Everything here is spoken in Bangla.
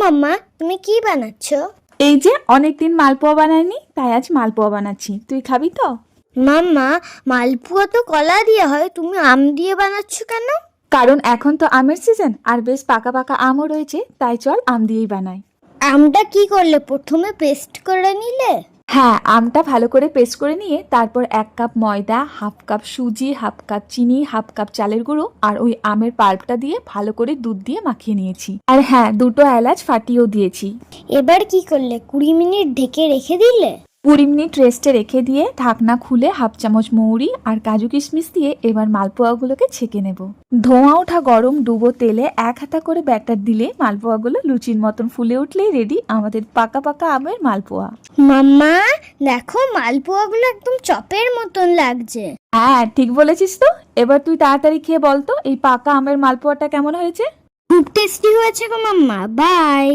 মাম্মা, তুমি কি বানাচ্ছ? এই যে অনেকদিন মালপোয়া বানাইনি, তাই আজ মালপোয়া বানাচ্ছি। তুই খাবি তো? মাম্মা, মালপোয়া তো কলা দিয়ে হয়, তুমি আম দিয়ে বানাচ্ছ কেন? কারণ এখন তো আমের সিজন, আর বেশ পাকা পাকা আমও রয়েছে, তাই চল আম দিয়েই বানাই। আমটা কি করলে? প্রথমে পেস্ট করে নিলে? হ্যাঁ, আমটা ভালো করে পেস্ট করে নিয়ে তারপর 1 কাপ ময়দা, হাফ কাপ সুজি, হাফ কাপ চিনি, হাফ কাপ চালের গুঁড়ো আর ওই আমের পাল্পটা দিয়ে ভালো করে দুধ দিয়ে মাখিয়ে নিয়েছি। আর হ্যাঁ, 2টো এলাচ ফাটিয়েও দিয়েছি। এবার কি করলে? 20 মিনিট ঢেকে রেখে দিলে? 20 মিনিট রেস্টে রেখে দিয়ে ঢাকনা খুলে হাফ চামচ মৌরি আর কাজু কিশমিশ দিয়ে এবার মালপোয়াগুলোকে ছেঁকে নেব। ধোঁয়া ওঠা গরম ডুবো তেলে 1 হাতা করে ব্যাটার দিলে মালপোয়াগুলো লুচির মতন ফুলে উঠলেই রেডি আমাদের পাকা পাকা আমের মালপোয়া। মাম্মা, দেখো মালপোয়াগুলো একদম চপের মতন লাগছে। হ্যাঁ, ঠিক বলেছিস তো। এবার তুই তাড়াতাড়ি খেয়ে বলতো এই পাকা আমের মালপোয়াটা কেমন হয়েছে। খুব টেস্টি হয়েছে গো মাম্মা। বাই।